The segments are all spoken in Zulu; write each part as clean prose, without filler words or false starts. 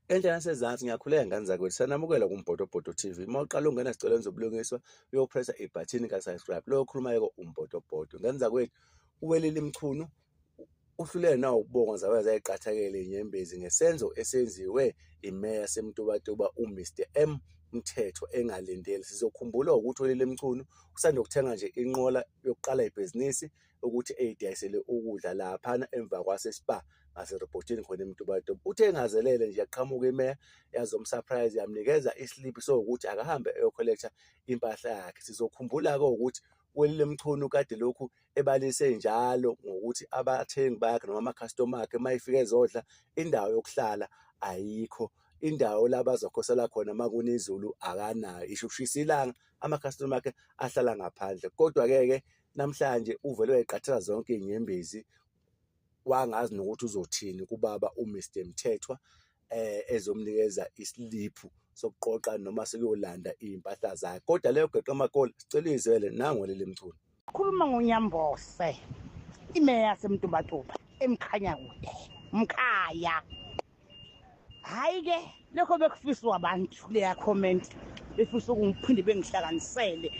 Endlela yasezansi ngiyakhuleka ngane zakwethu, sanamukela kuMbotobhodo TV. Uma uqala ungena esicelweni zobulungiswa uyopressa ibhathini ka-subscribe lo okhulumayo uMbotobhodo. Ngane zakwethu, uWelile Mchunu uhluleke nawo ukubonga zabe zayiqathakele inyembezi ngesenzo esenziwe imeya yaseMtubatuba uMr M Mthethwa engalindele. Sizokhumbula ukuthi uWelile Mchunu usanda kuthenga nje inqola yokuqala ibhizinisi ukuthi eyidayisele ukudla laphana emva kwase-Spa ngaserobhotini khona eMtubatuba. Uthe engazelele nje yaqhamuka imeya yazomsurprise yamnikeza isliphi sokuthi akahambe eyokholektha impahla yakhe. Sizokhumbula-ke ukuthi uWelile Mchunu kade lokhu ebalise njalo ngokuthi abathengi bakhe noma amakhastoma akhe uma efika ezodla indawo yokuhlala ayikho, indawo la bazokhosela khona uma kuna izulu akanayo, isho ushisa ilanga amakhastoma akhe ahlala ngaphandle. Kodwa-ke namhlanje uvele wayiqathela zonke iy'nyembezi, wangazi nokuthi uzothini kubaba uMr Mthethwa ezomnikeza isliphu sokuqoqa noma sekuyolanda iy'mpahla zakhe. Kodwa leyo geqa amakhola sicela izwele nangu uWelile Mchunu. Khuluma ngoNyambose, imeya yaseMtubatuba emkhanya kude mkhaya. Hayi-ke lokho bekufiswa abantu leya comment befisa ukungiphinde bengihlanganisele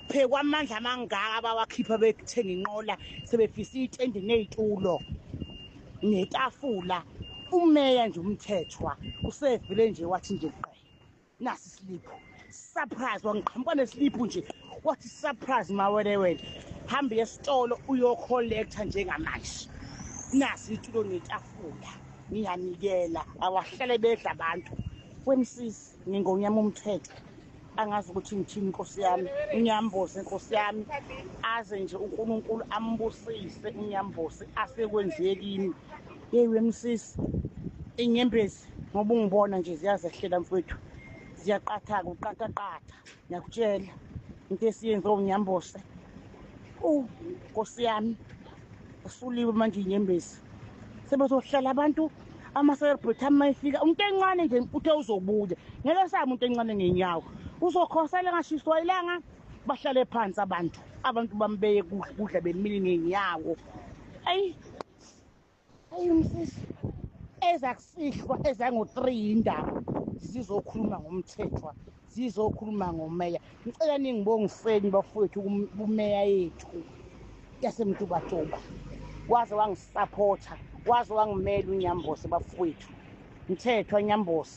phekwamandla amangaka abawakhipha bekuthenga inqola sebefisa iy'tende ney'tulo netafula. Umeya nje uMthethwa usevele nje wathi nje nasi isliphu surprise, wangiqhamuka nesliphu nje wathi surprise mawelewele, hambe esitolo uyokholektha njengamanje. Nasi itulo netafula ngiyanikela, awahlale bedla abantu. Wemsisi ngingonyama uMthethwa, angazi ukuthi ngithini Nkosi yami. uNyambose Nkosi yami, aze nje uNkulunkulu ambusise uNyambose asekwenziwe kimi. Yeyi wemsisi, inyembezi ngoba ungibona nje ziyazehlela mfowethu, ziyaqatha-ke uqatha. Ngiyakutshela into esiyenze uNyambose. Nkosi yami, usuliwe manje inyembezi, sebezohlala abantu ama-celebrity ama efika umuntu encane nje uthe uzobuya, ngeke sami umuntu encane ngenyawo uzokhosela engashiswa ilanga. Bahlale phansi abantu bambeye kudla bemile ngenyawo. Ayi umsisi, ezakusihlwa ezango-3 indaba zizokhuluma ngoMthethwa, zizokhuluma ngomeya. Ngicela ningibongiseni bafowethu kumeya yethu yaseMtubatuba, waze wangisaphotha, waze wangimela uNyambose bafowethu. Mthethwa Nyambose.